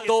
2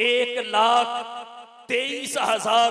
1,23,000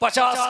50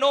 9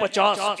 50،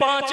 5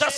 10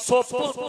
100